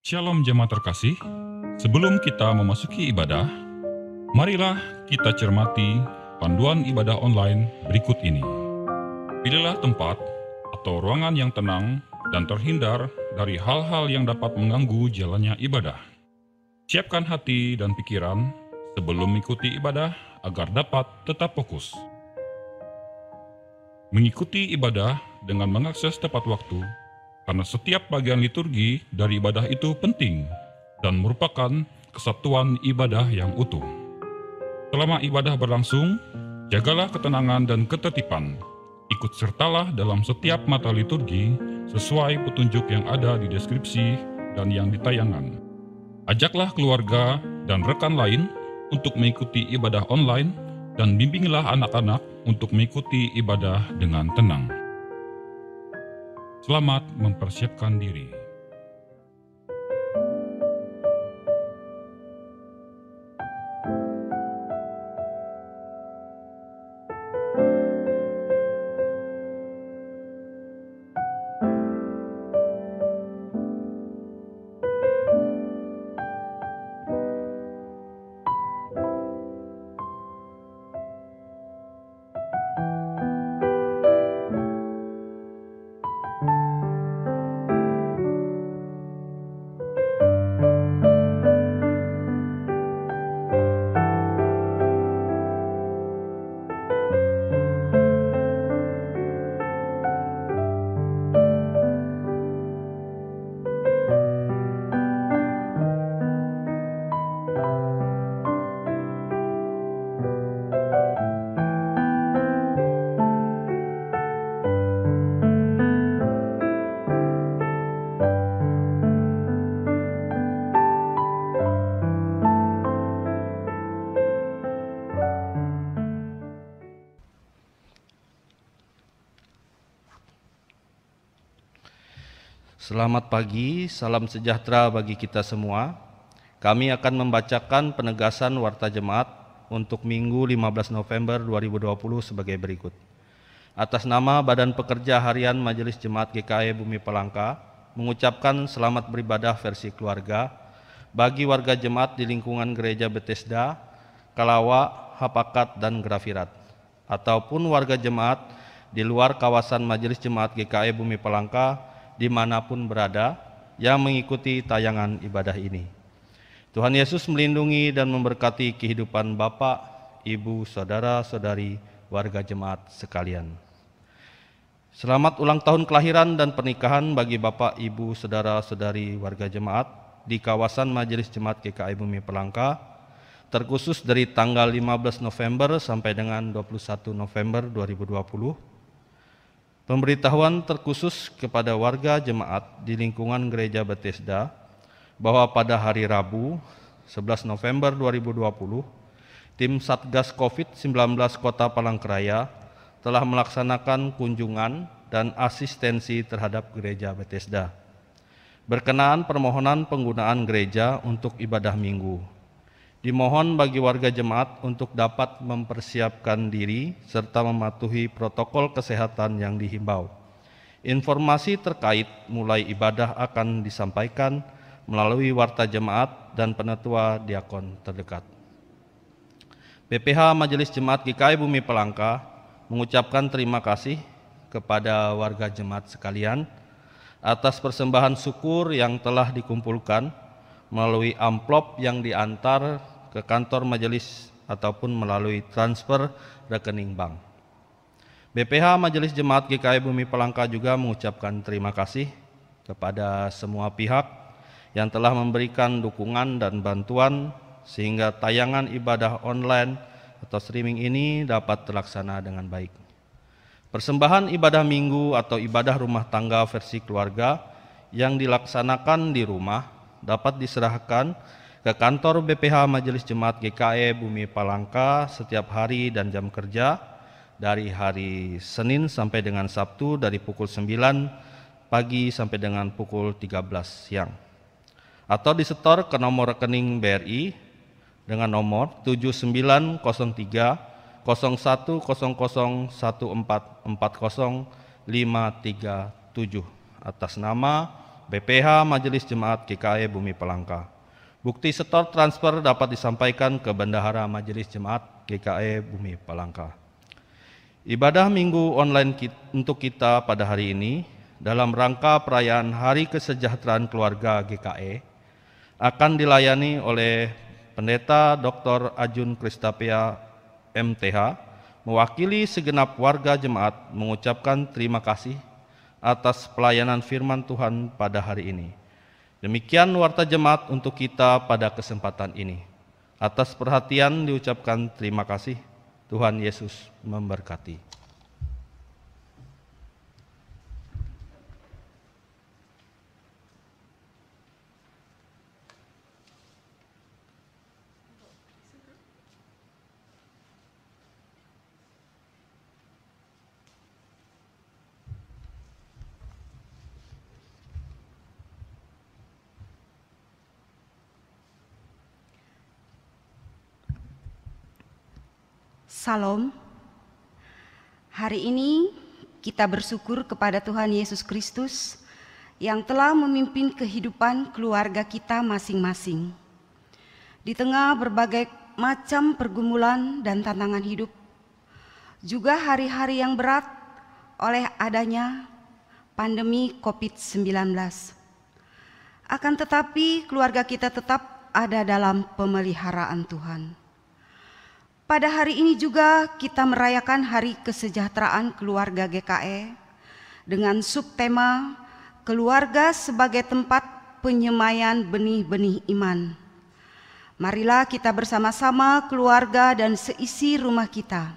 Shalom jemaat terkasih, sebelum kita memasuki ibadah, marilah kita cermati panduan ibadah online berikut ini. Pilihlah tempat atau ruangan yang tenang dan terhindar dari hal-hal yang dapat mengganggu jalannya ibadah. Siapkan hati dan pikiran sebelum mengikuti ibadah agar dapat tetap fokus. Mengikuti ibadah dengan mengakses tepat waktu, karena setiap bagian liturgi dari ibadah itu penting dan merupakan kesatuan ibadah yang utuh. Selama ibadah berlangsung, jagalah ketenangan dan ketertiban. Ikut sertalah dalam setiap mata liturgi sesuai petunjuk yang ada di deskripsi dan yang ditayangan. Ajaklah keluarga dan rekan lain untuk mengikuti ibadah online dan bimbinglah anak-anak untuk mengikuti ibadah dengan tenang. Selamat mempersiapkan diri. Selamat pagi, salam sejahtera bagi kita semua. Kami akan membacakan penegasan Warta Jemaat untuk Minggu 15 November 2020 sebagai berikut. Atas nama Badan Pekerja Harian Majelis Jemaat GKI Bumi Palangka, mengucapkan selamat beribadah versi keluarga bagi warga jemaat di lingkungan Gereja Bethesda, Kalawa, Hapakat, dan Grafirat, ataupun warga jemaat di luar kawasan Majelis Jemaat GKI Bumi Palangka dimanapun berada yang mengikuti tayangan ibadah ini. Tuhan Yesus melindungi dan memberkati kehidupan Bapak, Ibu, Saudara-saudari, warga jemaat sekalian. Selamat ulang tahun kelahiran dan pernikahan bagi Bapak, Ibu, Saudara-saudari, warga jemaat di kawasan Majelis Jemaat GKI Bumi Palangka, terkhusus dari tanggal 15 November sampai dengan 21 November 2020. Pemberitahuan terkhusus kepada warga jemaat di lingkungan Gereja Bethesda bahwa pada hari Rabu 11 November 2020, tim Satgas COVID-19 Kota Palangkaraya telah melaksanakan kunjungan dan asistensi terhadap Gereja Bethesda berkenaan permohonan penggunaan gereja untuk ibadah minggu. Dimohon bagi warga jemaat untuk dapat mempersiapkan diri serta mematuhi protokol kesehatan yang dihimbau. Informasi terkait mulai ibadah akan disampaikan melalui warta jemaat dan penetua diakon terdekat. BPH Majelis Jemaat GKI Bumi Palangka mengucapkan terima kasih kepada warga jemaat sekalian atas persembahan syukur yang telah dikumpulkan melalui amplop yang diantar ke kantor majelis ataupun melalui transfer rekening bank. BPH Majelis Jemaat GKI Bumi Palangka juga mengucapkan terima kasih kepada semua pihak yang telah memberikan dukungan dan bantuan sehingga tayangan ibadah online atau streaming ini dapat terlaksana dengan baik. Persembahan ibadah minggu atau ibadah rumah tangga versi keluarga yang dilaksanakan di rumah dapat diserahkan ke kantor BPH Majelis Jemaat GKI Bumi Palangka setiap hari dan jam kerja dari hari Senin sampai dengan Sabtu dari pukul 9 pagi sampai dengan pukul 13 siang. Atau disetor ke nomor rekening BRI dengan nomor 7903 01001440 537 atas nama BPH Majelis Jemaat GKE Bumi Palangka. Bukti setor transfer dapat disampaikan ke Bendahara Majelis Jemaat GKE Bumi Palangka. Ibadah minggu online untuk kita pada hari ini dalam rangka perayaan Hari Kesejahteraan Keluarga GKE akan dilayani oleh Pendeta Dr. Ajun Kristapea MTH, mewakili segenap warga jemaat mengucapkan terima kasih atas pelayanan firman Tuhan pada hari ini. Demikian warta jemaat untuk kita pada kesempatan ini. Atas perhatian diucapkan terima kasih. Tuhan Yesus memberkati. Salam. Hari ini kita bersyukur kepada Tuhan Yesus Kristus yang telah memimpin kehidupan keluarga kita masing-masing. Di tengah berbagai macam pergumulan dan tantangan hidup, juga hari-hari yang berat oleh adanya pandemi COVID-19. Akan tetapi keluarga kita tetap ada dalam pemeliharaan Tuhan. Pada hari ini juga kita merayakan Hari Kesejahteraan Keluarga GKE dengan subtema Keluarga sebagai tempat penyemaian benih-benih iman. Marilah kita bersama-sama keluarga dan seisi rumah kita,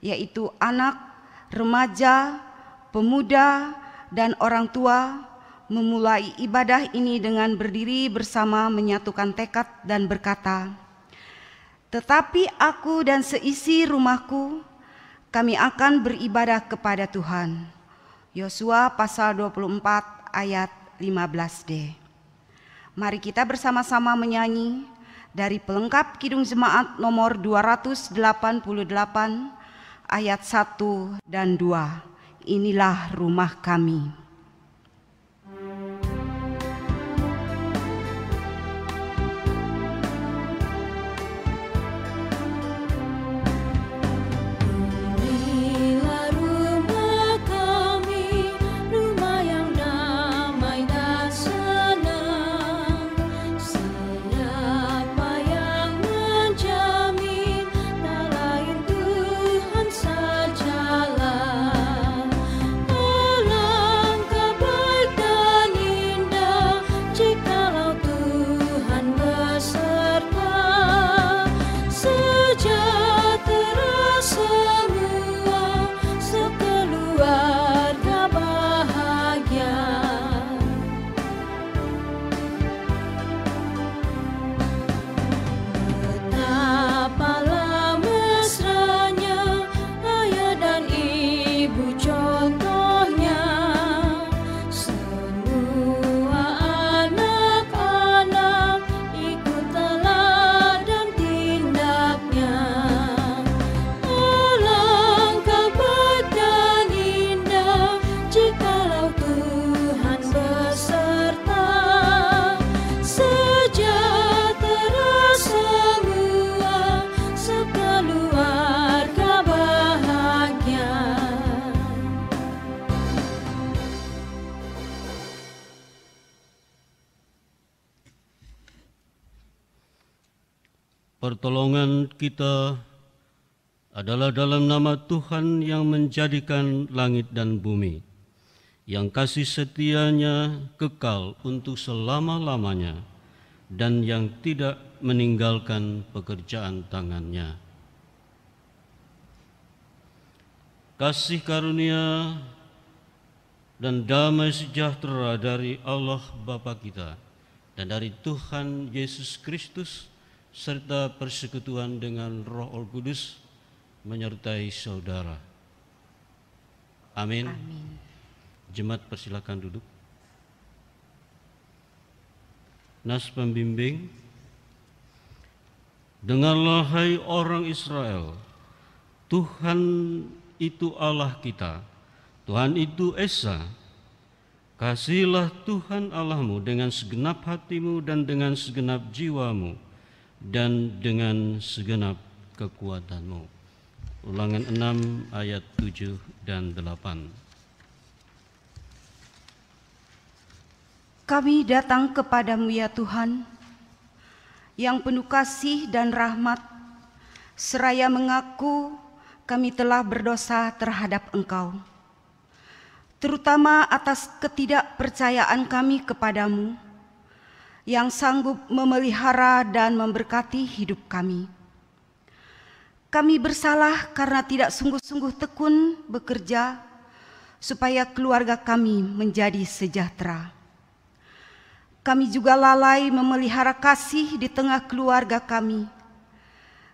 yaitu anak, remaja, pemuda, dan orang tua, memulai ibadah ini dengan berdiri bersama menyatukan tekad dan berkata, "Tetapi aku dan seisi rumahku, kami akan beribadah kepada Tuhan." Yosua pasal 24 ayat 15d. Mari kita bersama-sama menyanyi dari pelengkap Kidung Jemaat nomor 288 ayat 1 dan 2. Inilah rumah kami. Pertolongan kita adalah dalam nama Tuhan yang menjadikan langit dan bumi, yang kasih setianya kekal untuk selama-lamanya, dan yang tidak meninggalkan pekerjaan tangannya. Kasih karunia dan damai sejahtera dari Allah Bapa kita dan dari Tuhan Yesus Kristus serta persekutuan dengan Roh Kudus menyertai saudara. Amin. Amin. Jemaat persilakan duduk. Nas pembimbing. Dengarlah hai orang Israel, Tuhan itu Allah kita, Tuhan itu Esa. Kasihilah Tuhan Allahmu dengan segenap hatimu dan dengan segenap jiwamu dan dengan segenap kekuatanmu. Ulangan 6 ayat 7 dan 8. Kami datang kepadamu ya Tuhan, yang penuh kasih dan rahmat, seraya mengaku kami telah berdosa terhadap Engkau, terutama atas ketidakpercayaan kami kepadamu, yang sanggup memelihara dan memberkati hidup kami. Kami bersalah karena tidak sungguh-sungguh tekun bekerja supaya keluarga kami menjadi sejahtera. Kami juga lalai memelihara kasih di tengah keluarga kami,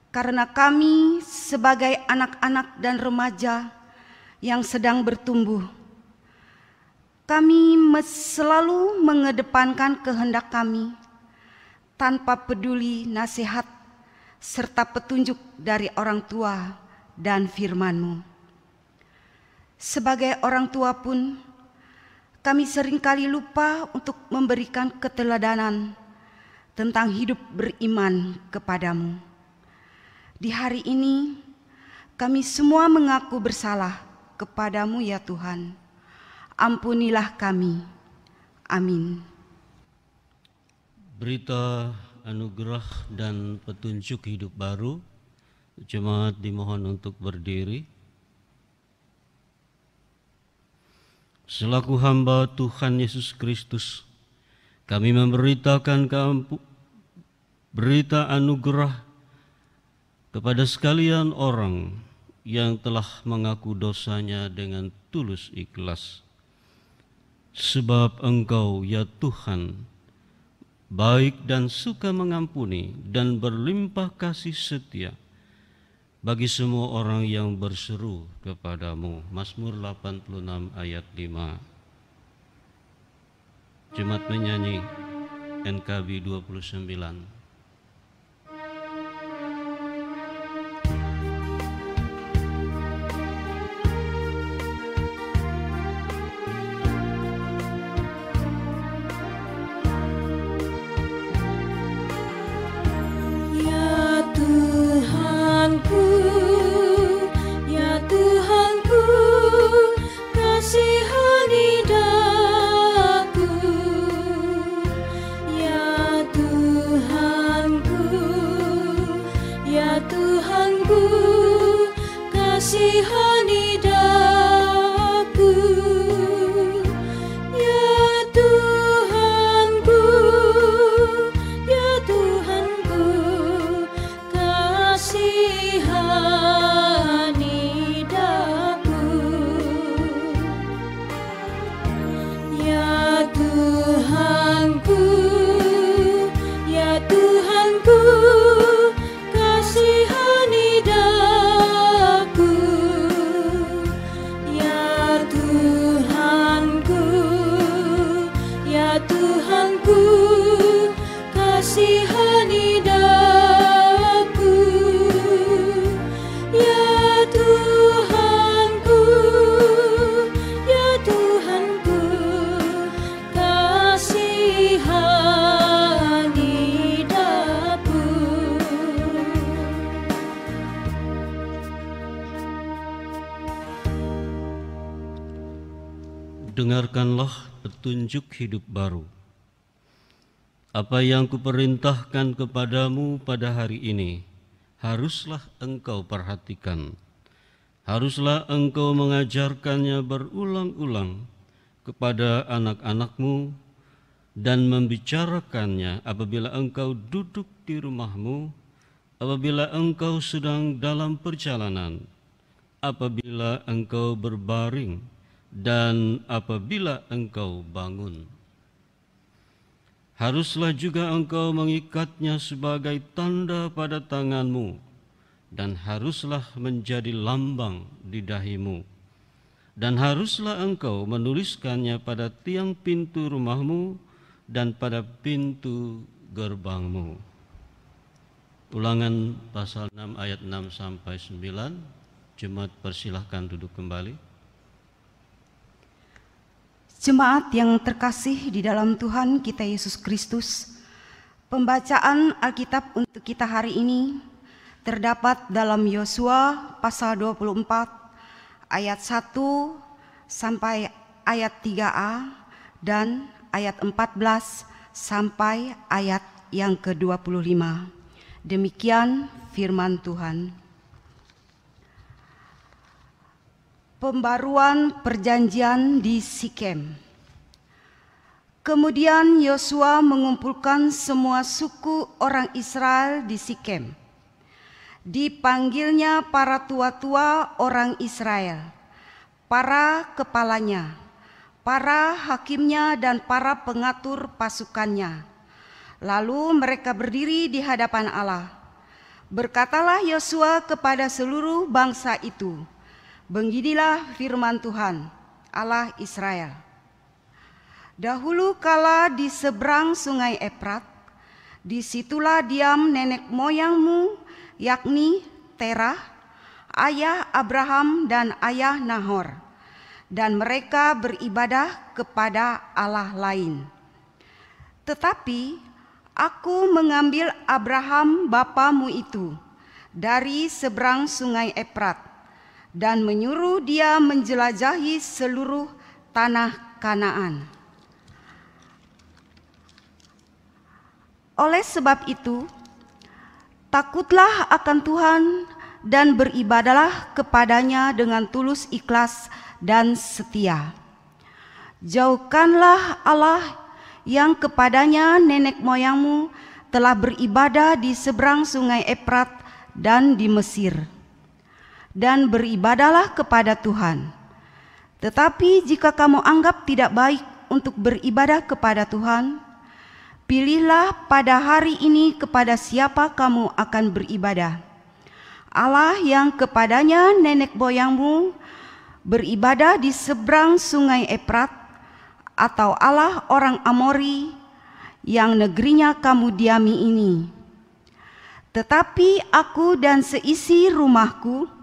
karena kami sebagai anak-anak dan remaja yang sedang bertumbuh, kami selalu mengedepankan kehendak kami tanpa peduli nasihat serta petunjuk dari orang tua dan firman-Mu. Sebagai orang tua pun, kami seringkali lupa untuk memberikan keteladanan tentang hidup beriman kepadamu. Di hari ini, kami semua mengaku bersalah kepadamu ya Tuhan. Ampunilah kami. Amin. Berita anugerah dan petunjuk hidup baru. Jemaat dimohon untuk berdiri. Selaku hamba Tuhan Yesus Kristus, kami memberitakan berita anugerah kepada sekalian orang yang telah mengaku dosanya dengan tulus ikhlas. Sebab Engkau, ya Tuhan, baik dan suka mengampuni dan berlimpah kasih setia bagi semua orang yang berseru kepadamu. Mazmur 86 ayat 5. Jemaat menyanyi NKB 29. Dengarkanlah petunjuk hidup baru. Apa yang kuperintahkan kepadamu pada hari ini, haruslah engkau perhatikan. Haruslah engkau mengajarkannya berulang-ulang kepada anak-anakmu dan membicarakannya apabila engkau duduk di rumahmu, apabila engkau sedang dalam perjalanan, apabila engkau berbaring, dan apabila engkau bangun. Haruslah juga engkau mengikatnya sebagai tanda pada tanganmu, dan haruslah menjadi lambang di dahimu. Dan haruslah engkau menuliskannya pada tiang pintu rumahmu dan pada pintu gerbangmu. Ulangan pasal 6 ayat 6 sampai 9. Jemaat persilahkan duduk kembali. Jemaat yang terkasih di dalam Tuhan kita Yesus Kristus, pembacaan Alkitab untuk kita hari ini terdapat dalam Yosua pasal 24 ayat 1 sampai ayat 3a dan ayat 14 sampai ayat yang ke-25. Demikian firman Tuhan. Pembaruan perjanjian di Sikem. Kemudian Yosua mengumpulkan semua suku orang Israel di Sikem. Dipanggilnya para tua-tua orang Israel, para kepalanya, para hakimnya dan para pengatur pasukannya. Lalu mereka berdiri di hadapan Allah. Berkatalah Yosua kepada seluruh bangsa itu, beginilah firman Tuhan, Allah Israel. Dahulu kala di seberang sungai Efrat, disitulah diam nenek moyangmu, yakni Terah, ayah Abraham dan ayah Nahor, dan mereka beribadah kepada Allah lain. Tetapi aku mengambil Abraham bapamu itu dari seberang sungai Efrat, dan menyuruh dia menjelajahi seluruh tanah Kanaan. Oleh sebab itu, takutlah akan Tuhan dan beribadahlah kepadanya dengan tulus ikhlas dan setia. Jauhkanlah Allah yang kepadanya nenek moyangmu telah beribadah di seberang sungai Efrat dan di Mesir, dan beribadahlah kepada Tuhan. Tetapi jika kamu anggap tidak baik untuk beribadah kepada Tuhan, pilihlah pada hari ini kepada siapa kamu akan beribadah. Allah yang kepadanya nenek moyangmu beribadah di seberang sungai Efrat, atau Allah orang Amori yang negerinya kamu diami ini. Tetapi aku dan seisi rumahku,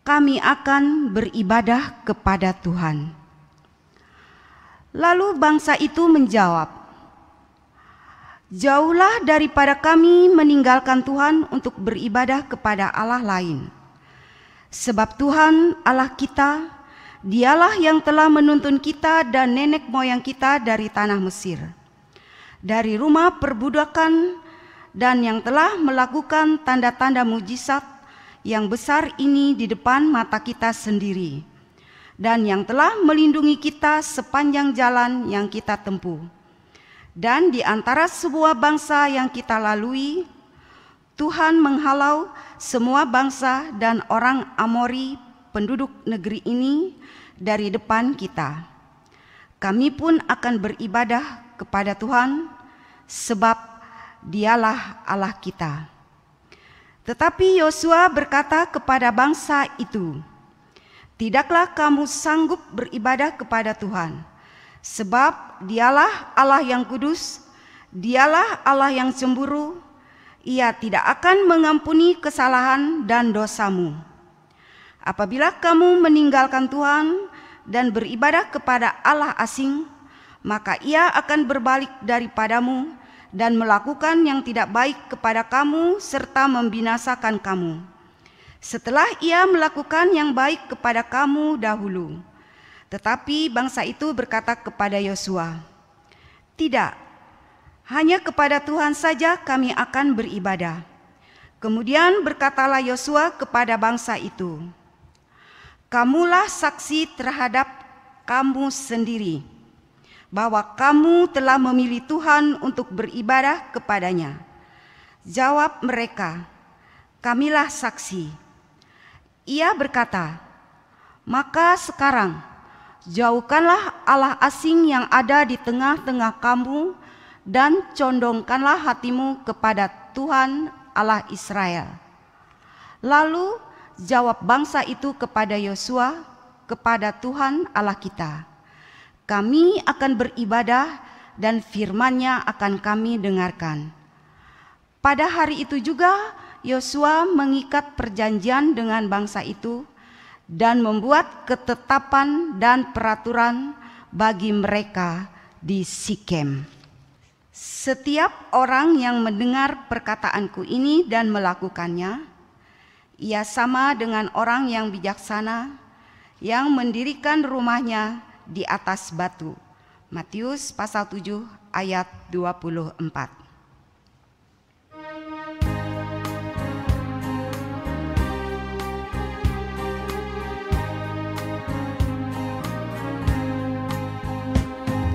kami akan beribadah kepada Tuhan. Lalu bangsa itu menjawab, jauhlah daripada kami meninggalkan Tuhan untuk beribadah kepada Allah lain. Sebab Tuhan Allah kita, Dialah yang telah menuntun kita dan nenek moyang kita dari tanah Mesir, dari rumah perbudakan, dan yang telah melakukan tanda-tanda mujizat yang besar ini di depan mata kita sendiri, dan yang telah melindungi kita sepanjang jalan yang kita tempuh. Dan di antara sebuah bangsa yang kita lalui, Tuhan menghalau semua bangsa dan orang Amori penduduk negeri ini dari depan kita. Kami pun akan beribadah kepada Tuhan, sebab Dialah Allah kita. Tetapi Yosua berkata kepada bangsa itu, tidaklah kamu sanggup beribadah kepada Tuhan, sebab Dialah Allah yang kudus, Dialah Allah yang cemburu, Ia tidak akan mengampuni kesalahan dan dosamu. Apabila kamu meninggalkan Tuhan dan beribadah kepada Allah asing, maka Ia akan berbalik daripadamu dan melakukan yang tidak baik kepada kamu serta membinasakan kamu, setelah Ia melakukan yang baik kepada kamu dahulu. Tetapi bangsa itu berkata kepada Yosua, tidak, hanya kepada Tuhan saja kami akan beribadah. Kemudian berkatalah Yosua kepada bangsa itu, kamulah saksi terhadap kamu sendiri, bahwa kamu telah memilih Tuhan untuk beribadah kepadanya. Jawab mereka, kamilah saksi. Ia berkata, maka sekarang jauhkanlah Allah asing yang ada di tengah-tengah kamu dan condongkanlah hatimu kepada Tuhan Allah Israel. Lalu jawab bangsa itu kepada Yosua, kepada Tuhan Allah kita, kami akan beribadah dan firman-Nya akan kami dengarkan. Pada hari itu juga Yosua mengikat perjanjian dengan bangsa itu dan membuat ketetapan dan peraturan bagi mereka di Sikem. Setiap orang yang mendengar perkataanku ini dan melakukannya, ia sama dengan orang yang bijaksana yang mendirikan rumahnya di atas batu. Matius pasal 7 ayat 24.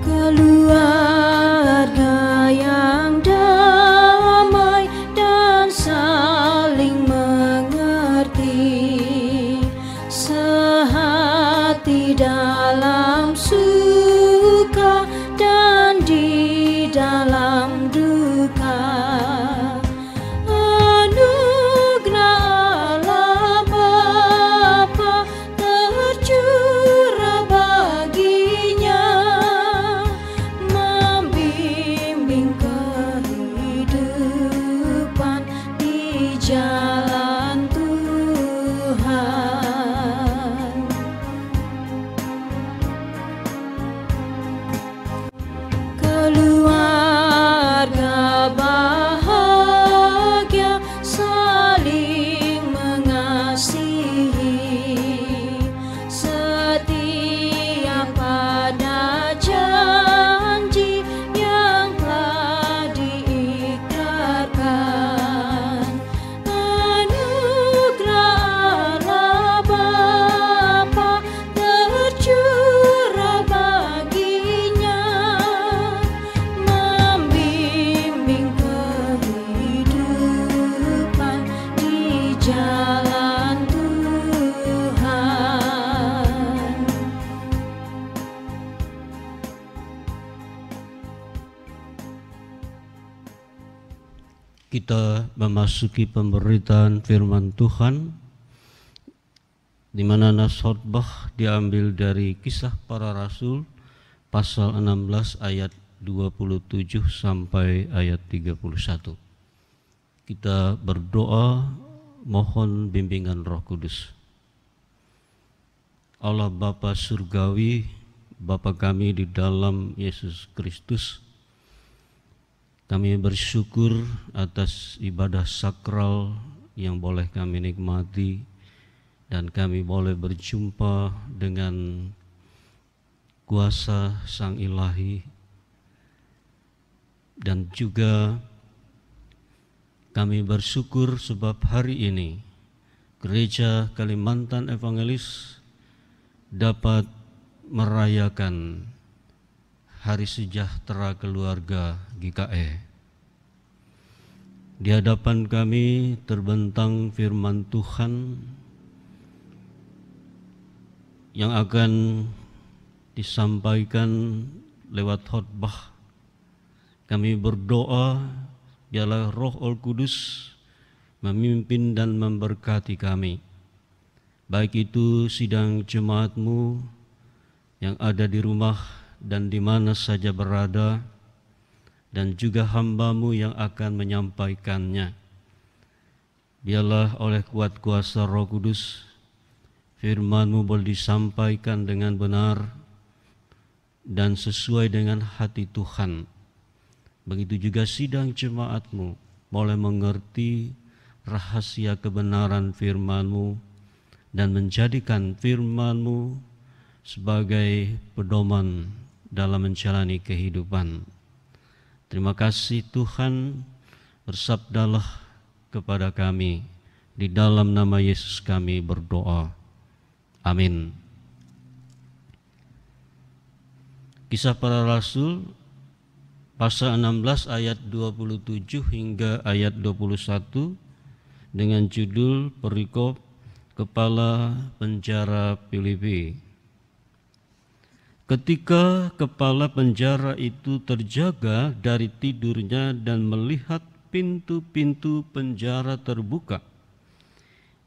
Keluarga yang damai dan saling mengerti, sehati dalam suka dan di dalam duka. Anugerah Allah Bapa tercurah baginya, membimbing kehidupan di jalan Tuhan. Keluarga bahagia saling mengasihi, setia pada janji yang telah diikrarkan. Anugerah Allah Bapa tercurah baginya, membimbing kehidupan di jalan Tuhan. Kita memasuki pemberitaan firman Tuhan, di mana nas khotbah diambil dari Kisah Para Rasul pasal 16 ayat 27 sampai ayat 31. Kita berdoa mohon bimbingan Roh Kudus. Allah Bapa surgawi, Bapa kami di dalam Yesus Kristus, kami bersyukur atas ibadah sakral yang boleh kami nikmati, dan kami boleh berjumpa dengan kuasa Sang Ilahi, dan juga kami bersyukur sebab hari ini Gereja Kalimantan Evangelis dapat merayakan Hari Sejahtera Keluarga GKE. Di hadapan kami terbentang firman Tuhan yang akan disampaikan lewat khotbah. Kami berdoa biarlah Roh Kudus memimpin dan memberkati kami, baik itu sidang jemaatmu yang ada di rumah dan di mana saja berada, dan juga hamba-Mu yang akan menyampaikannya. Biarlah oleh kuat kuasa Roh Kudus, firman-Mu boleh disampaikan dengan benar dan sesuai dengan hati Tuhan. Begitu juga sidang jemaat-Mu boleh mengerti rahasia kebenaran firman-Mu dan menjadikan firman-Mu sebagai pedoman dalam menjalani kehidupan. Terima kasih Tuhan, bersabdalah kepada kami, di dalam nama Yesus kami berdoa. Amin. Kisah Para Rasul pasal 16 ayat 27 hingga ayat 21 dengan judul perikop Kepala Penjara Filipi. Ketika kepala penjara itu terjaga dari tidurnya dan melihat pintu-pintu penjara terbuka,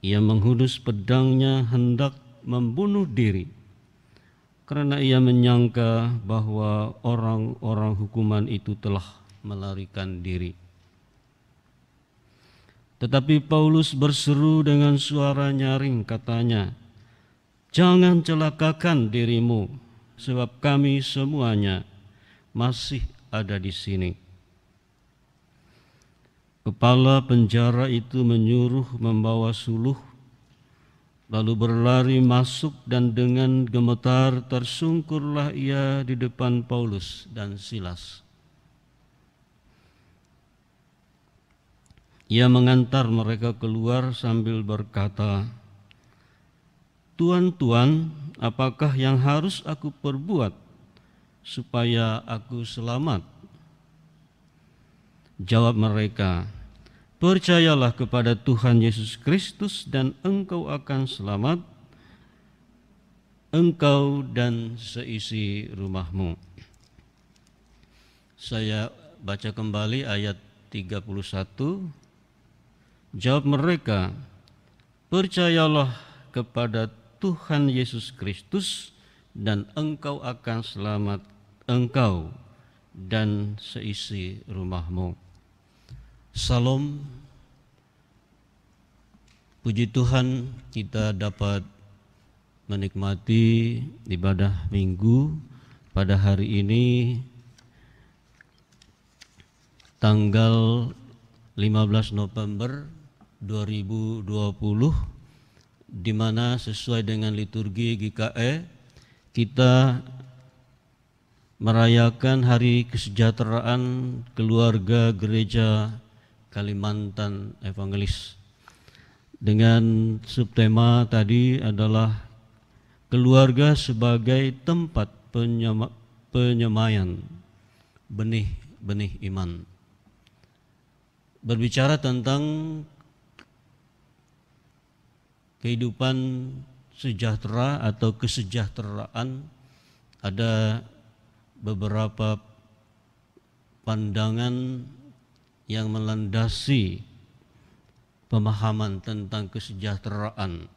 ia menghunus pedangnya hendak membunuh diri, karena ia menyangka bahwa orang-orang hukuman itu telah melarikan diri. Tetapi Paulus berseru dengan suara nyaring, katanya, Jangan celakakan dirimu, sebab kami semuanya masih ada di sini. Kepala penjara itu menyuruh membawa suluh, lalu berlari masuk dan dengan gemetar tersungkurlah ia di depan Paulus dan Silas. Ia mengantar mereka keluar sambil berkata, "Tuan, Tuan, apakah yang harus aku perbuat supaya aku selamat?" Jawab mereka, "Percayalah kepada Tuhan Yesus Kristus dan engkau akan selamat, engkau dan seisi rumahmu." Saya baca kembali ayat 31. Jawab mereka, "Percayalah kepada Tuhan Yesus Kristus dan engkau akan selamat, engkau dan seisi rumahmu." Salam. Puji Tuhan, kita dapat menikmati ibadah Minggu pada hari ini tanggal 15 November 2020, di mana sesuai dengan liturgi GKE kita merayakan Hari Kesejahteraan Keluarga Gereja Kalimantan Evangelis dengan subtema tadi adalah keluarga sebagai tempat penyemaian benih-benih iman. Berbicara tentang kehidupan sejahtera atau kesejahteraan, ada beberapa pandangan yang melandasi pemahaman tentang kesejahteraan.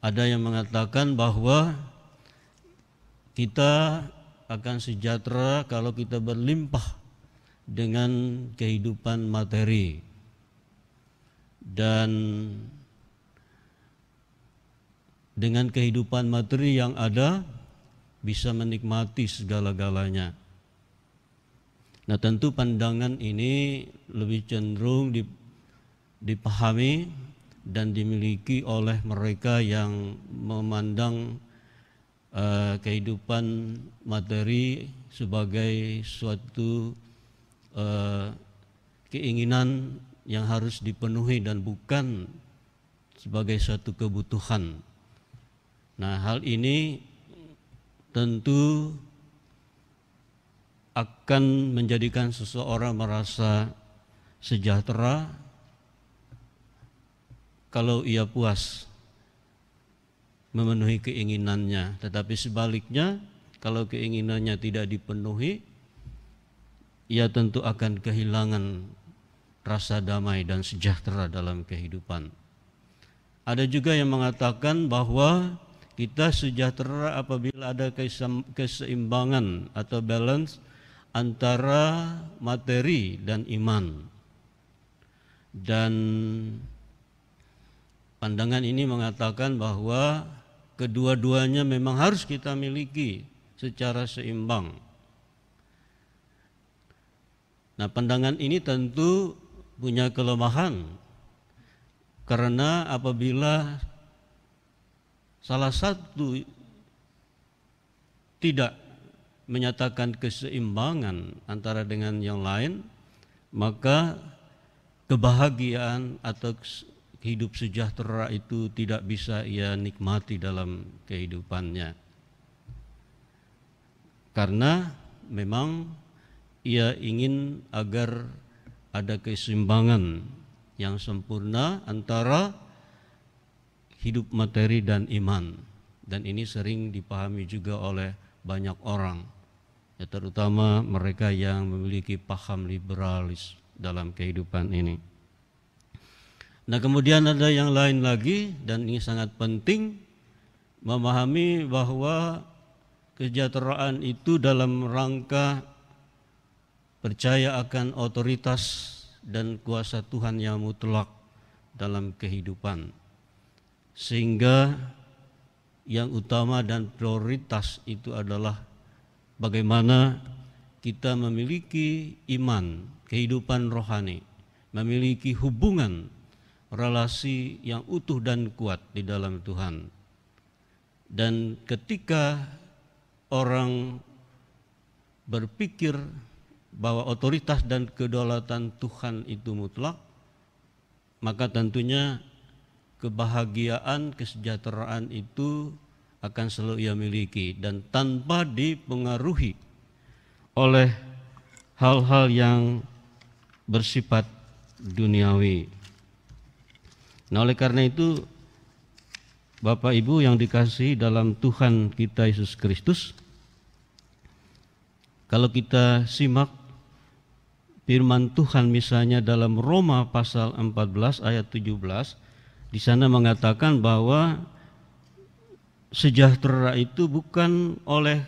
Ada yang mengatakan bahwa kita akan sejahtera kalau kita berlimpah dengan kehidupan materi, dan dengan kehidupan materi yang ada bisa menikmati segala-galanya. Nah, tentu pandangan ini lebih cenderung dipahami dan dimiliki oleh mereka yang memandang kehidupan materi sebagai suatu keinginan yang harus dipenuhi dan bukan sebagai suatu kebutuhan. Nah, hal ini tentu akan menjadikan seseorang merasa sejahtera kalau ia puas memenuhi keinginannya, tetapi sebaliknya kalau keinginannya tidak dipenuhi, ia tentu akan kehilangan rasa damai dan sejahtera dalam kehidupan. Ada juga yang mengatakan bahwa kita sejahtera apabila ada keseimbangan atau balance antara materi dan iman. Dan pandangan ini mengatakan bahwa kedua-duanya memang harus kita miliki secara seimbang. Nah, pandangan ini tentu punya kelemahan, karena apabila salah satu tidak menyatakan keseimbangan antara dengan yang lain, maka kebahagiaan atau hidup sejahtera itu tidak bisa ia nikmati dalam kehidupannya. Karena memang ia ingin agar ada keseimbangan yang sempurna antara hidup materi dan iman. Dan ini sering dipahami juga oleh banyak orang, ya, terutama mereka yang memiliki paham liberalis dalam kehidupan ini. Nah, kemudian ada yang lain lagi, dan ini sangat penting, memahami bahwa kesejahteraan itu dalam rangka percaya akan otoritas dan kuasa Tuhan yang mutlak dalam kehidupan, sehingga yang utama dan prioritas itu adalah bagaimana kita memiliki iman, kehidupan rohani, memiliki hubungan, relasi yang utuh dan kuat di dalam Tuhan. Dan ketika orang berpikir bahwa otoritas dan kedaulatan Tuhan itu mutlak, maka tentunya kebahagiaan, kesejahteraan itu akan selalu ia miliki dan tanpa dipengaruhi oleh hal-hal yang bersifat duniawi. Nah, oleh karena itu Bapak Ibu yang dikasihi dalam Tuhan kita Yesus Kristus, kalau kita simak firman Tuhan misalnya dalam Roma pasal 14 ayat 17, di sana mengatakan bahwa sejahtera itu bukan oleh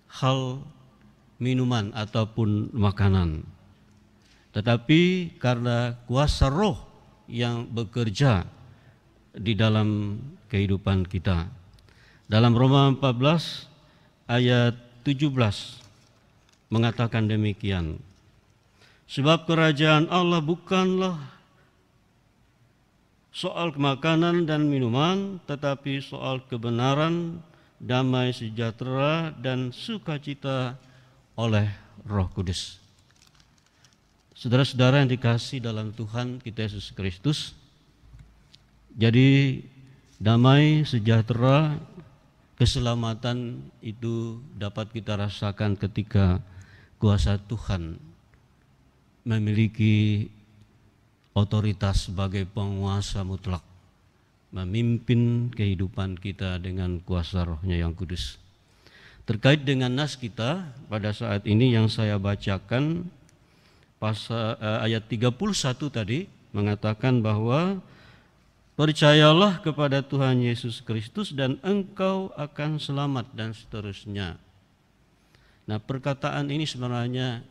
hal minuman ataupun makanan, tetapi karena kuasa roh yang bekerja di dalam kehidupan kita. Dalam Roma 14 ayat 17 mengatakan demikian, sebab kerajaan Allah bukanlah soal makanan dan minuman, tetapi soal kebenaran, damai sejahtera, dan sukacita oleh Roh Kudus. Saudara-saudara yang dikasihi dalam Tuhan kita Yesus Kristus, jadi damai sejahtera, keselamatan itu dapat kita rasakan ketika kuasa Tuhan memiliki otoritas sebagai penguasa mutlak, memimpin kehidupan kita dengan kuasa rohnya yang kudus. Terkait dengan nas kita pada saat ini yang saya bacakan, pasal ayat 31 tadi mengatakan bahwa percayalah kepada Tuhan Yesus Kristus dan engkau akan selamat, dan seterusnya. Nah, perkataan ini sebenarnya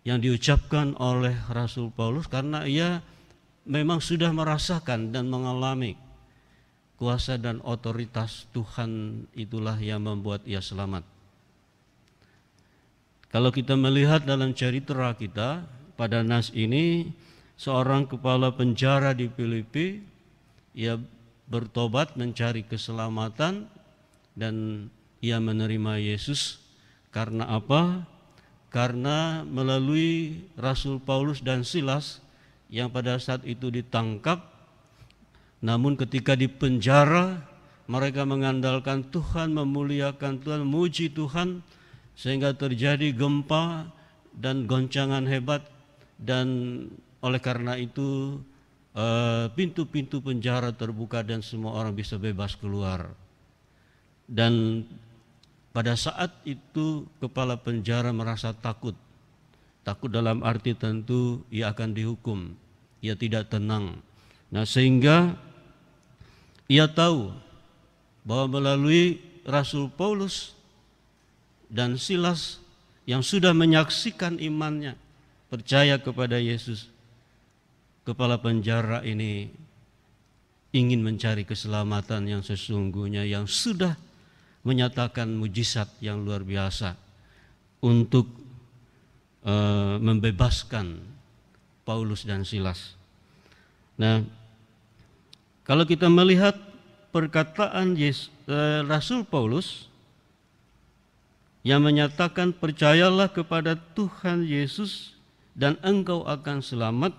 yang diucapkan oleh Rasul Paulus karena ia memang sudah merasakan dan mengalami kuasa dan otoritas Tuhan, itulah yang membuat ia selamat. Kalau kita melihat dalam cerita kita pada nas ini, seorang kepala penjara di Filipi, ia bertobat mencari keselamatan dan ia menerima Yesus. Karena apa? Karena melalui Rasul Paulus dan Silas yang pada saat itu ditangkap, namun ketika di penjara mereka mengandalkan Tuhan, memuliakan Tuhan, memuji Tuhan, sehingga terjadi gempa dan goncangan hebat, dan oleh karena itu pintu-pintu penjara terbuka dan semua orang bisa bebas keluar. Dan pada saat itu kepala penjara merasa takut. Takut dalam arti tentu ia akan dihukum. Ia tidak tenang. Nah, sehingga ia tahu bahwa melalui Rasul Paulus dan Silas yang sudah menyaksikan imannya, percaya kepada Yesus, kepala penjara ini ingin mencari keselamatan yang sesungguhnya, yang sudah menyatakan mujizat yang luar biasa untuk membebaskan Paulus dan Silas. Nah, kalau kita melihat perkataan Rasul Paulus yang menyatakan percayalah kepada Tuhan Yesus dan engkau akan selamat,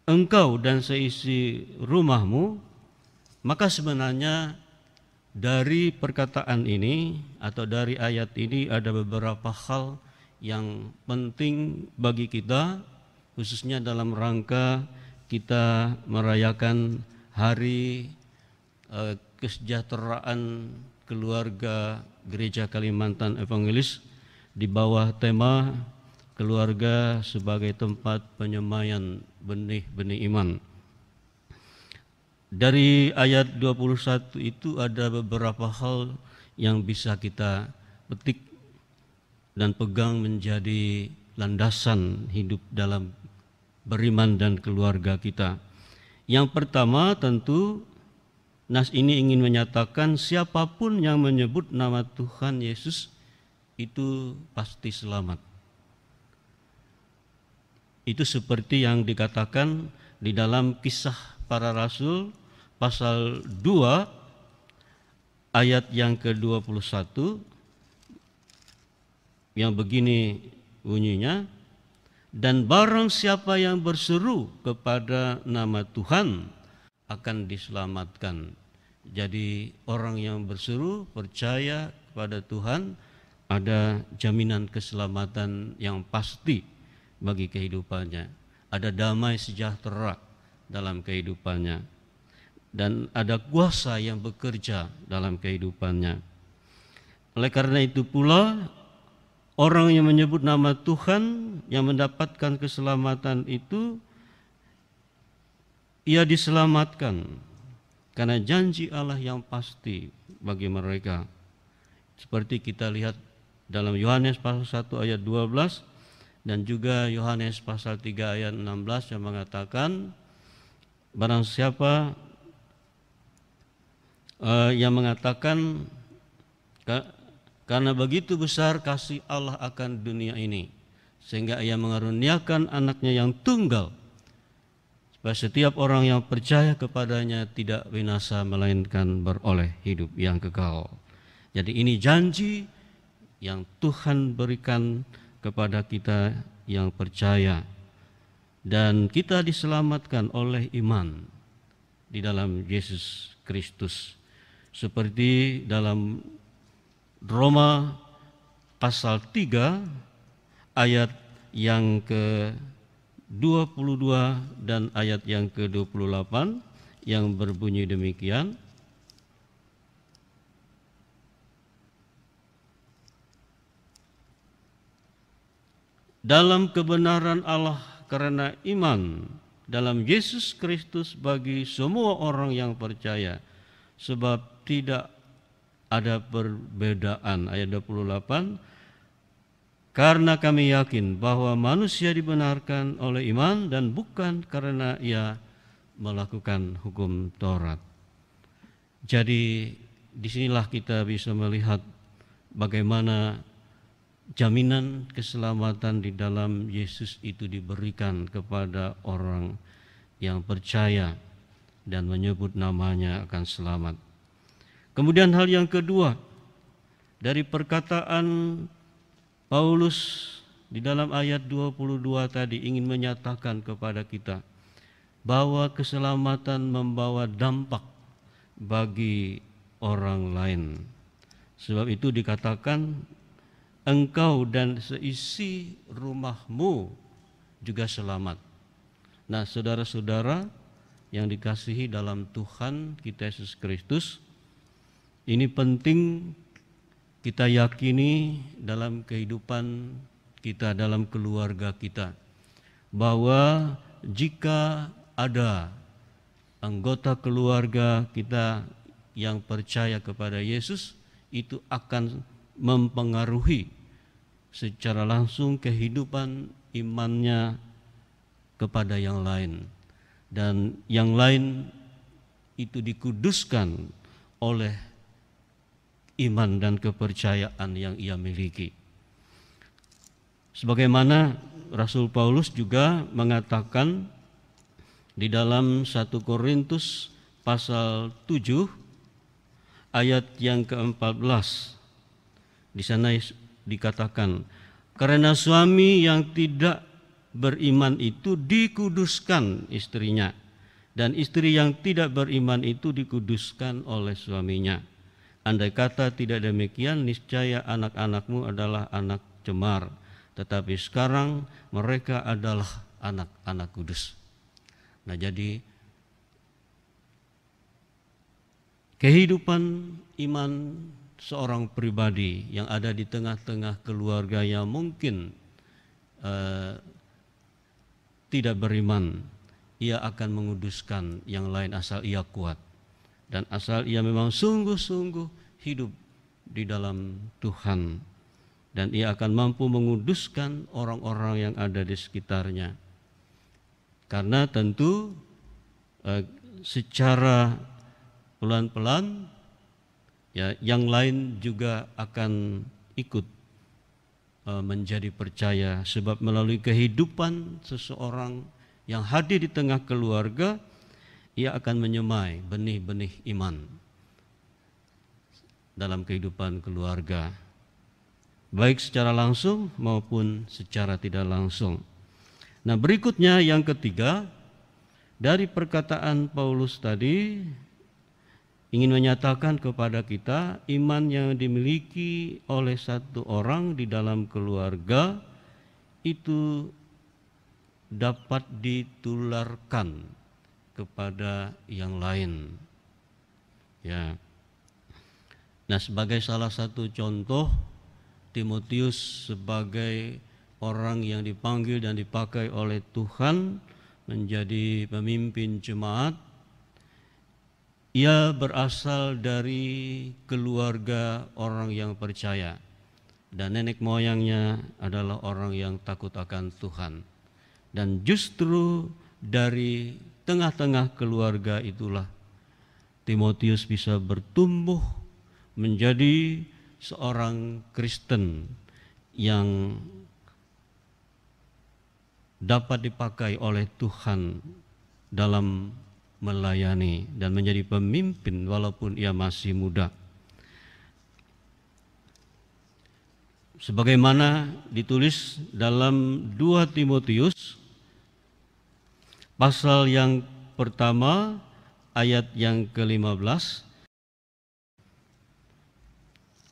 engkau dan seisi rumahmu, maka sebenarnya dari perkataan ini atau dari ayat ini ada beberapa hal yang penting bagi kita, khususnya dalam rangka kita merayakan hari kesejahteraan keluarga Gereja Kalimantan Evangelis di bawah tema keluarga sebagai tempat penyemaian benih-benih iman. Dari ayat 21 itu ada beberapa hal yang bisa kita petik dan pegang menjadi landasan hidup dalam beriman dan keluarga kita. Yang pertama tentu nas ini ingin menyatakan siapapun yang menyebut nama Tuhan Yesus itu pasti selamat. Itu seperti yang dikatakan di dalam Kisah Para Rasul pasal 2 ayat yang ke-21 yang begini bunyinya, dan barang siapa yang berseru kepada nama Tuhan akan diselamatkan. Jadi orang yang berseru percaya kepada Tuhan ada jaminan keselamatan yang pasti bagi kehidupannya. Ada damai sejahtera dalam kehidupannya. Dan ada kuasa yang bekerja dalam kehidupannya. Oleh karena itu pula orang yang menyebut nama Tuhan yang mendapatkan keselamatan itu, ia diselamatkan karena janji Allah yang pasti bagi mereka. Seperti kita lihat dalam Yohanes pasal 1 ayat 12 dan juga Yohanes pasal 3 ayat 16 yang mengatakan, barang siapa yang mengatakan, karena begitu besar kasih Allah akan dunia ini, sehingga ia mengaruniakan anaknya yang tunggal, supaya setiap orang yang percaya kepadanya tidak binasa, melainkan beroleh hidup yang kekal. Jadi ini janji yang Tuhan berikan kepada kita yang percaya. Dan kita diselamatkan oleh iman di dalam Yesus Kristus. Seperti dalam Roma pasal 3 ayat yang ke-22 dan ayat yang ke-28 yang berbunyi demikian. Dalam kebenaran Allah karena iman dalam Yesus Kristus bagi semua orang yang percaya, sebab tidak ada perbedaan. Ayat 28, karena kami yakin bahwa manusia dibenarkan oleh iman dan bukan karena ia melakukan hukum Taurat. Jadi disinilah kita bisa melihat bagaimana jaminan keselamatan di dalam Yesus itu diberikan kepada orang yang percaya dan menyebut namanya akan selamat. Kemudian hal yang kedua, dari perkataan Paulus di dalam ayat 22 tadi ingin menyatakan kepada kita bahwa keselamatan membawa dampak bagi orang lain. Sebab itu dikatakan engkau dan seisi rumahmu juga selamat. Nah, saudara-saudara yang dikasihi dalam Tuhan kita Yesus Kristus, ini penting kita yakini dalam kehidupan kita, dalam keluarga kita, bahwa jika ada anggota keluarga kita yang percaya kepada Yesus, itu akan mempengaruhi secara langsung kehidupan imannya kepada yang lain, dan yang lain itu dikuduskan oleh iman dan kepercayaan yang ia miliki. Sebagaimana Rasul Paulus juga mengatakan di dalam 1 Korintus pasal 7 ayat yang ke-14. Di sana dikatakan, karena suami yang tidak beriman itu dikuduskan istrinya, dan istri yang tidak beriman itu dikuduskan oleh suaminya. Andai kata tidak demikian, niscaya anak-anakmu adalah anak cemar, tetapi sekarang mereka adalah anak-anak kudus. Nah, jadi kehidupan iman seorang pribadi yang ada di tengah-tengah keluarga yang mungkin tidak beriman, ia akan menguduskan yang lain asal ia kuat dan asal ia memang sungguh-sungguh hidup di dalam Tuhan, dan ia akan mampu menguduskan orang-orang yang ada di sekitarnya. Karena tentu secara pelan-pelan ya yang lain juga akan ikut menjadi percaya, sebab melalui kehidupan seseorang yang hadir di tengah keluarga, ia akan menyemai benih-benih iman dalam kehidupan keluarga, baik secara langsung maupun secara tidak langsung. Nah, berikutnya yang ketiga, dari perkataan Paulus tadi ingin menyatakan kepada kita iman yang dimiliki oleh satu orang di dalam keluarga itu dapat ditularkan kepada yang lain. Ya. Nah, sebagai salah satu contoh, Timotius sebagai orang yang dipanggil dan dipakai oleh Tuhan menjadi pemimpin jemaat, ia berasal dari keluarga orang yang percaya dan nenek moyangnya adalah orang yang takut akan Tuhan. Dan justru dari tengah-tengah keluarga itulah Timotius bisa bertumbuh menjadi seorang Kristen yang dapat dipakai oleh Tuhan dalam melayani dan menjadi pemimpin walaupun ia masih muda. Sebagaimana ditulis dalam 2 Timotius pasal yang pertama ayat yang ke-15.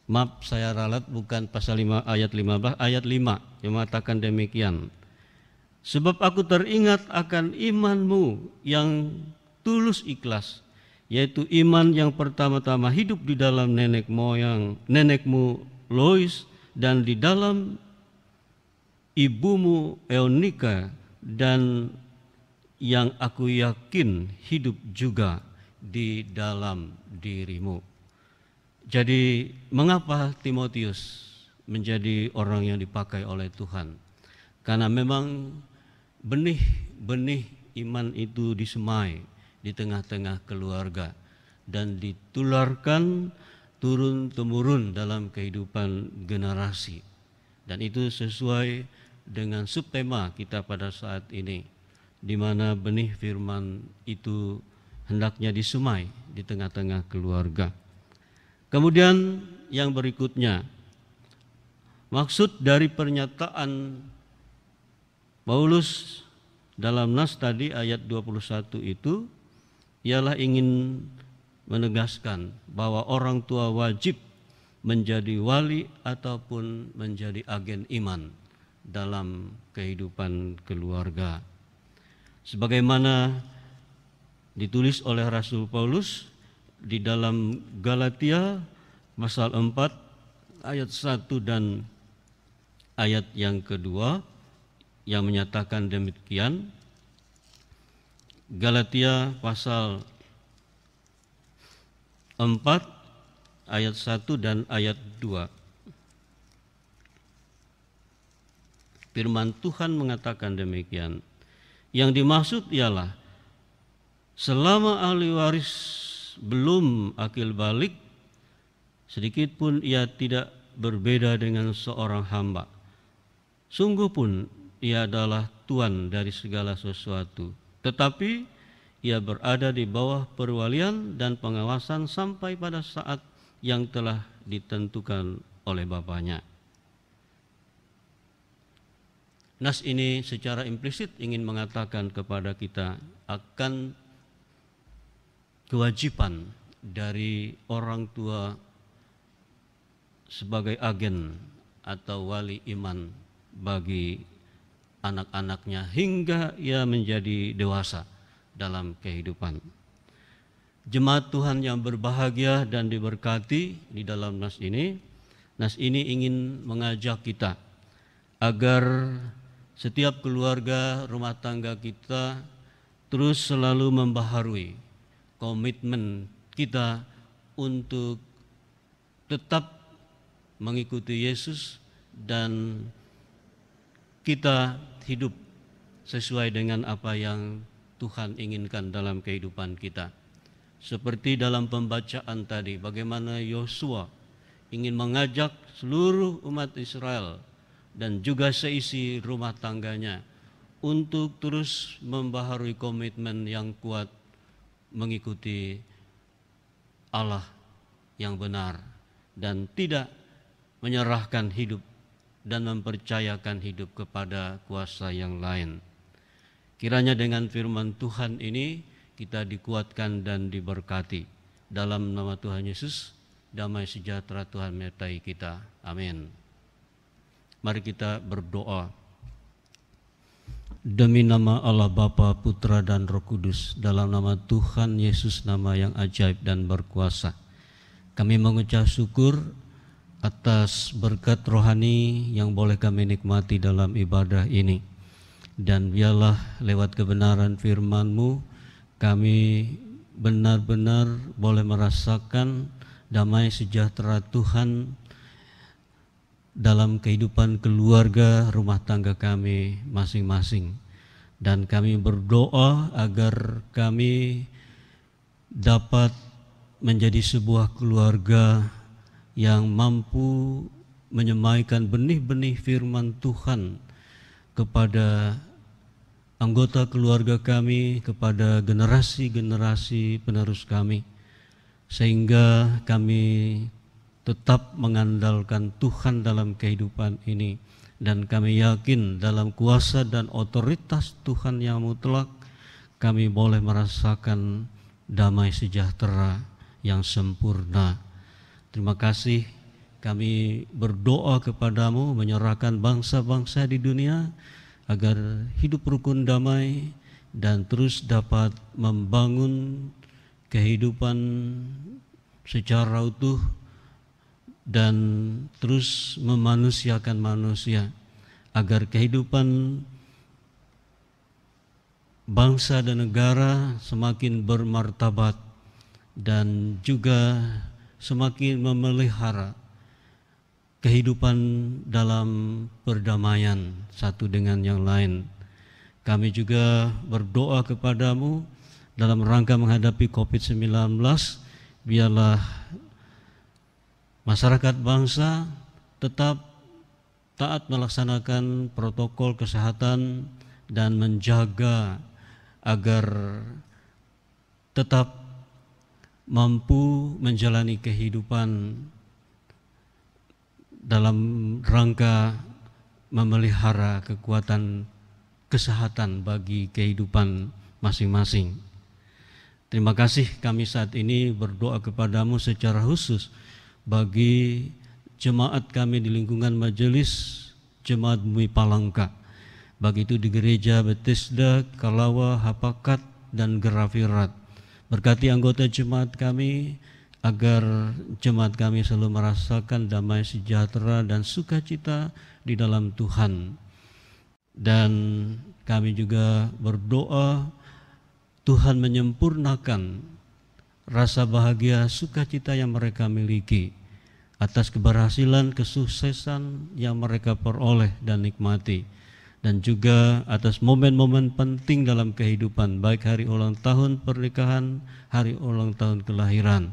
Maaf, saya ralat, bukan pasal 5 ayat 15, ayat 5 yang mengatakan demikian. Sebab aku teringat akan imanmu yang tulus ikhlas, yaitu iman yang pertama-tama hidup di dalam nenek moyang nenekmu Lois dan di dalam ibumu Eunika, dan yang aku yakin hidup juga di dalam dirimu. Jadi mengapa Timotius menjadi orang yang dipakai oleh Tuhan? Karena memang benih-benih iman itu disemai di tengah-tengah keluarga dan ditularkan turun-temurun dalam kehidupan generasi. Dan itu sesuai dengan subtema kita pada saat ini, di mana benih firman itu hendaknya disemai di tengah-tengah keluarga. Kemudian yang berikutnya, maksud dari pernyataan Paulus dalam nas tadi ayat 21 itu ialah ingin menegaskan bahwa orang tua wajib menjadi wali ataupun menjadi agen iman dalam kehidupan keluarga. Sebagaimana ditulis oleh Rasul Paulus di dalam Galatia pasal 4 ayat 1 dan ayat yang kedua yang menyatakan demikian. Galatia pasal 4 ayat 1 dan ayat 2. Firman Tuhan mengatakan demikian. Yang dimaksud ialah selama ahli waris belum akil balik, sedikit pun ia tidak berbeda dengan seorang hamba. Sungguh pun ia adalah tuan dari segala sesuatu, tetapi ia berada di bawah perwalian dan pengawasan sampai pada saat yang telah ditentukan oleh Bapaknya. Nas ini secara implisit ingin mengatakan kepada kita akan kewajiban dari orang tua sebagai agen atau wali iman bagi anak-anaknya hingga ia menjadi dewasa dalam kehidupan. Jemaat Tuhan yang berbahagia dan diberkati di dalam nas ini ingin mengajak kita agar setiap keluarga rumah tangga kita terus selalu membaharui komitmen kita untuk tetap mengikuti Yesus dan kita hidup sesuai dengan apa yang Tuhan inginkan dalam kehidupan kita. Seperti dalam pembacaan tadi, bagaimana Yosua ingin mengajak seluruh umat Israel dan juga seisi rumah tangganya untuk terus membaharui komitmen yang kuat mengikuti Allah yang benar dan tidak menyerahkan hidup dan mempercayakan hidup kepada kuasa yang lain. Kiranya dengan firman Tuhan ini kita dikuatkan dan diberkati. Dalam nama Tuhan Yesus, damai sejahtera Tuhan menyertai kita. Amin. Mari kita berdoa. Demi nama Allah Bapa, Putra dan Roh Kudus, dalam nama Tuhan Yesus, nama yang ajaib dan berkuasa, kami mengucap syukur atas berkat rohani yang boleh kami nikmati dalam ibadah ini. Dan biarlah lewat kebenaran firman-Mu kami benar-benar boleh merasakan damai sejahtera Tuhan dalam kehidupan keluarga rumah tangga kami masing-masing. Dan kami berdoa agar kami dapat menjadi sebuah keluarga yang mampu menyemaikan benih-benih firman Tuhan kepada anggota keluarga kami, kepada generasi-generasi penerus kami, sehingga kami tetap mengandalkan Tuhan dalam kehidupan ini, dan kami yakin dalam kuasa dan otoritas Tuhan yang mutlak kami boleh merasakan damai sejahtera yang sempurna. Terima kasih, kami berdoa kepadamu menyerahkan bangsa-bangsa di dunia agar hidup rukun damai dan terus dapat membangun kehidupan secara utuh dan terus memanusiakan manusia, agar kehidupan bangsa dan negara semakin bermartabat dan juga semakin memelihara kehidupan dalam perdamaian satu dengan yang lain. Kami juga berdoa kepadamu dalam rangka menghadapi COVID-19, biarlah masyarakat bangsa tetap taat melaksanakan protokol kesehatan dan menjaga agar tetap mampu menjalani kehidupan dalam rangka memelihara kekuatan kesehatan bagi kehidupan masing-masing. Terima kasih, kami saat ini berdoa kepadamu secara khusus bagi jemaat kami di lingkungan majelis Jemaat Bumi Palangka, baik itu di gereja Bethesda, Kalawa, Hapakat, dan Gerafirat. Berkati anggota jemaat kami agar jemaat kami selalu merasakan damai sejahtera dan sukacita di dalam Tuhan. Dan kami juga berdoa Tuhan menyempurnakan rasa bahagia sukacita yang mereka miliki atas keberhasilan kesuksesan yang mereka peroleh dan nikmati, dan juga atas momen-momen penting dalam kehidupan, baik hari ulang tahun pernikahan, hari ulang tahun kelahiran.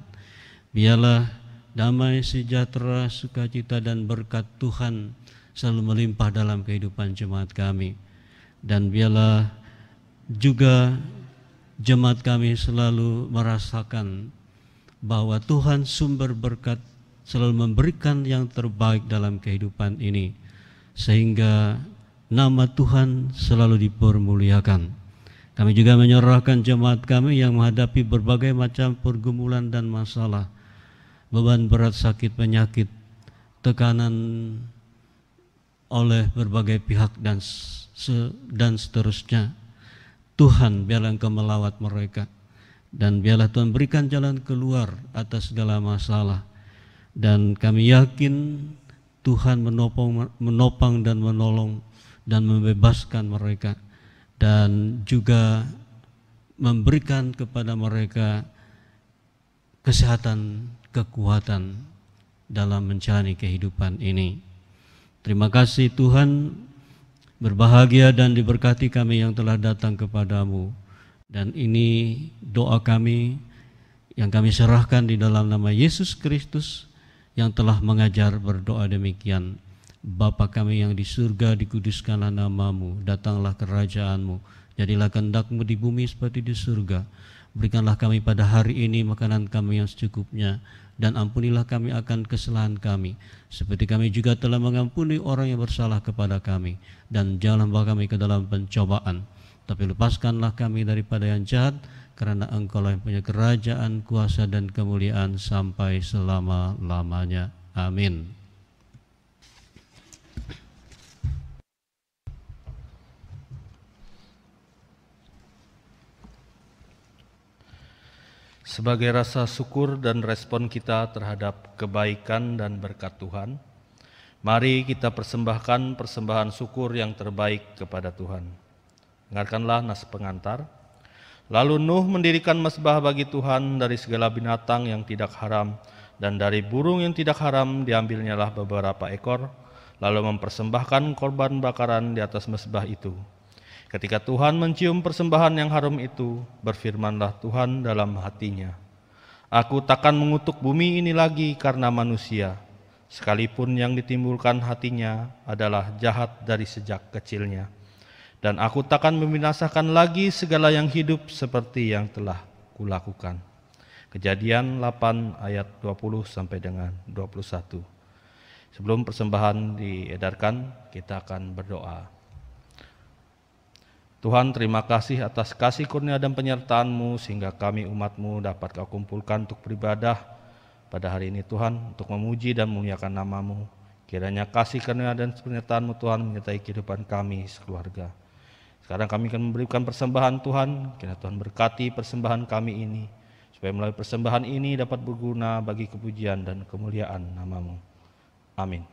Biarlah damai sejahtera, sukacita dan berkat Tuhan selalu melimpah dalam kehidupan jemaat kami. Dan biarlah juga jemaat kami selalu merasakan bahwa Tuhan sumber berkat selalu memberikan yang terbaik dalam kehidupan ini, sehingga nama Tuhan selalu dipermuliakan. Kami juga menyerahkan jemaat kami yang menghadapi berbagai macam pergumulan dan masalah, beban berat, sakit, penyakit, tekanan oleh berbagai pihak dan seterusnya. Tuhan, biarlah Engkau melawat mereka, dan biarlah Tuhan berikan jalan keluar atas segala masalah. Dan kami yakin Tuhan menopang dan menolong dan membebaskan mereka, dan juga memberikan kepada mereka kesehatan, kekuatan dalam menjalani kehidupan ini. Terima kasih Tuhan, berbahagia dan diberkati kami yang telah datang kepadamu, Dan ini doa kami yang kami serahkan di dalam nama Yesus Kristus yang telah mengajar berdoa demikian. Bapa kami yang di surga, dikuduskanlah namamu, datanglah kerajaanmu, jadilah kehendak-mu di bumi seperti di surga. Berikanlah kami pada hari ini makanan kami yang secukupnya, dan ampunilah kami akan kesalahan kami, seperti kami juga telah mengampuni orang yang bersalah kepada kami. Dan janganlah membawa kami ke dalam pencobaan, tapi lepaskanlah kami daripada yang jahat, karena Engkau yang punya kerajaan, kuasa, dan kemuliaan sampai selama-lamanya. Amin. Sebagai rasa syukur dan respon kita terhadap kebaikan dan berkat Tuhan, mari kita persembahkan persembahan syukur yang terbaik kepada Tuhan. Dengarkanlah nas pengantar. Lalu Nuh mendirikan mezbah bagi Tuhan dari segala binatang yang tidak haram, dan dari burung yang tidak haram diambilnyalah beberapa ekor, lalu mempersembahkan korban bakaran di atas mezbah itu. Ketika Tuhan mencium persembahan yang harum itu, berfirmanlah Tuhan dalam hatinya, Aku takkan mengutuk bumi ini lagi karena manusia, sekalipun yang ditimbulkan hatinya adalah jahat dari sejak kecilnya. Dan aku takkan membinasakan lagi segala yang hidup seperti yang telah kulakukan. Kejadian 8 ayat 20 sampai dengan 21. Sebelum persembahan diedarkan, kita akan berdoa. Tuhan, terima kasih atas kasih kurnia dan penyertaan-Mu sehingga kami umat-Mu dapat Kau kumpulkan untuk beribadah pada hari ini Tuhan, untuk memuji dan memuliakan nama-Mu. Kiranya kasih kurnia dan penyertaan-Mu Tuhan menyertai kehidupan kami sekeluarga. Sekarang kami akan memberikan persembahan Tuhan, kiranya Tuhan berkati persembahan kami ini, supaya melalui persembahan ini dapat berguna bagi kepujian dan kemuliaan nama-Mu. Amin.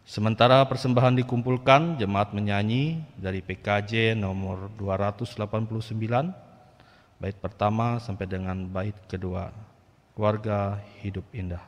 Sementara persembahan dikumpulkan, jemaat menyanyi dari PKJ nomor 289, bait pertama sampai dengan bait kedua, Keluarga Hidup Indah.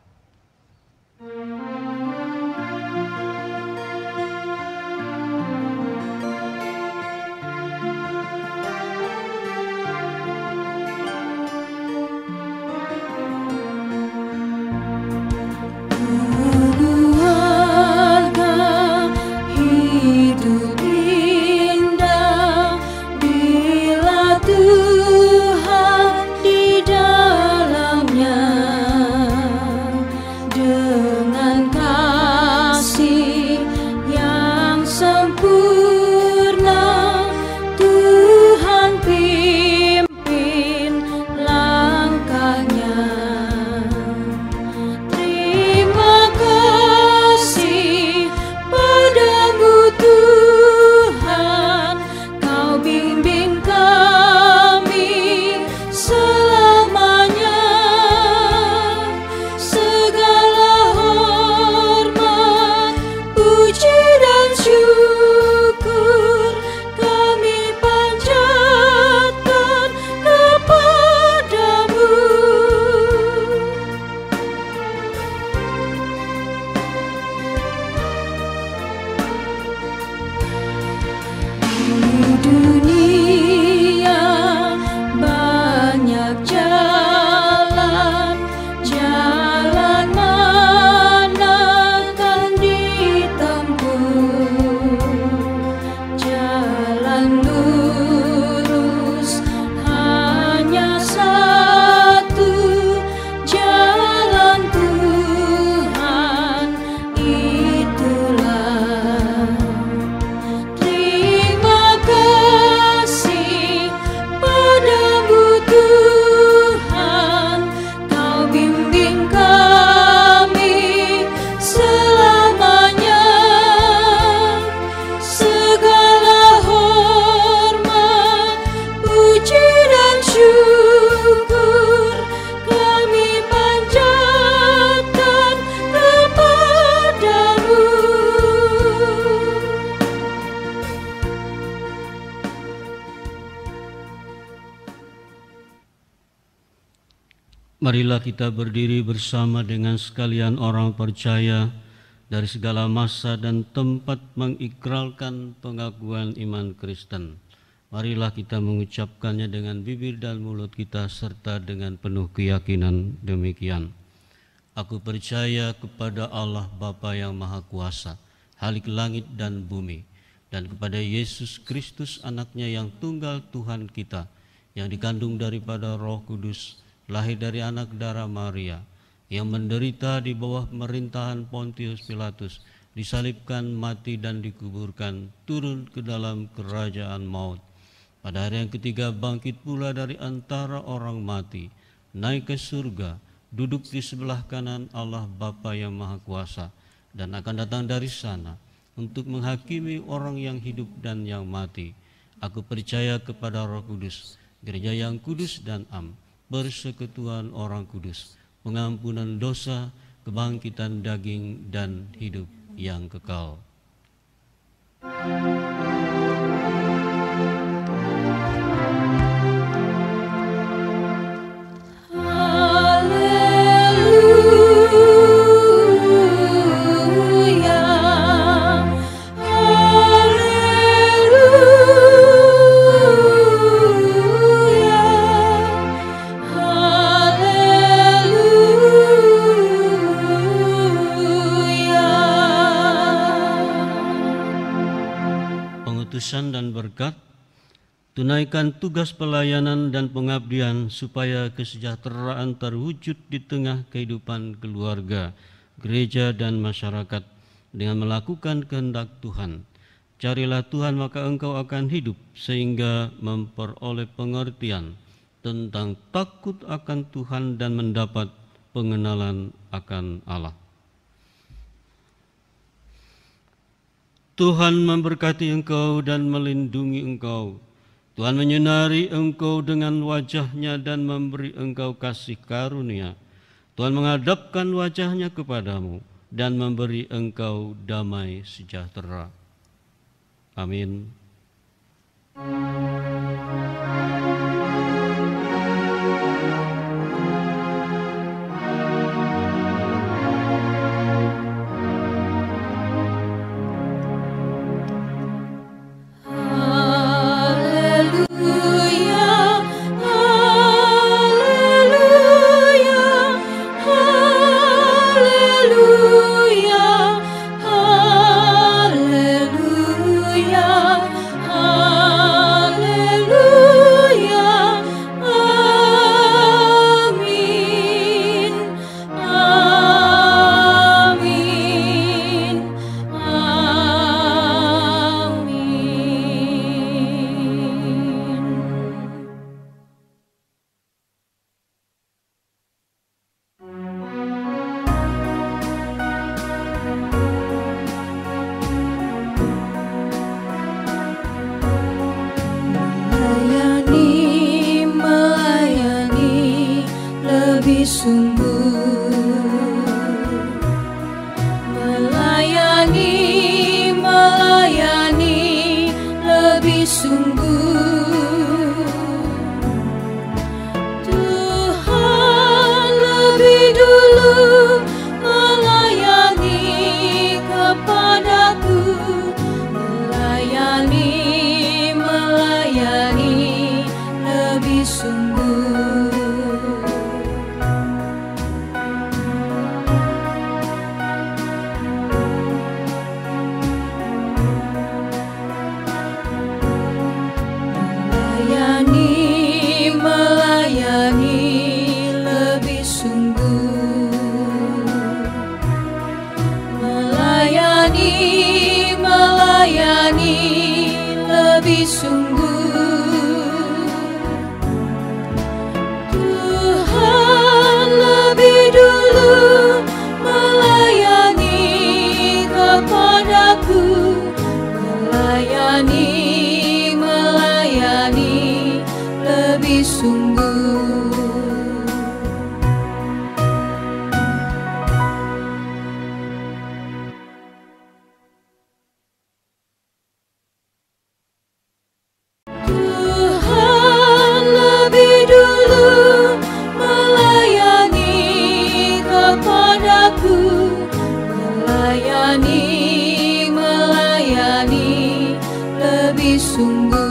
Marilah kita berdiri bersama dengan sekalian orang percaya dari segala masa dan tempat mengikrarkan pengakuan iman Kristen. Marilah kita mengucapkannya dengan bibir dan mulut kita serta dengan penuh keyakinan demikian. Aku percaya kepada Allah Bapa yang Maha Kuasa, Khalik langit dan bumi, dan kepada Yesus Kristus anaknya yang tunggal Tuhan kita, yang dikandung daripada Roh Kudus, lahir dari anak darah Maria, yang menderita di bawah pemerintahan Pontius Pilatus, disalibkan, mati dan dikuburkan, turun ke dalam kerajaan maut. Pada hari yang ketiga bangkit pula dari antara orang mati, naik ke surga, duduk di sebelah kanan Allah Bapa yang Maha Kuasa, dan akan datang dari sana untuk menghakimi orang yang hidup dan yang mati. Aku percaya kepada Roh Kudus, gereja yang kudus dan am, persekutuan orang kudus, pengampunan dosa, kebangkitan daging, dan hidup yang kekal. Dan berkat, tunaikan tugas pelayanan dan pengabdian supaya kesejahteraan terwujud di tengah kehidupan keluarga, gereja dan masyarakat dengan melakukan kehendak Tuhan. Carilah Tuhan maka engkau akan hidup sehingga memperoleh pengertian tentang takut akan Tuhan dan mendapat pengenalan akan Allah. Tuhan memberkati engkau dan melindungi engkau. Tuhan menyinari engkau dengan wajah-Nya dan memberi engkau kasih karunia. Tuhan menghadapkan wajah-Nya kepadamu dan memberi engkau damai sejahtera. Amin. Melayani lebih sungguh.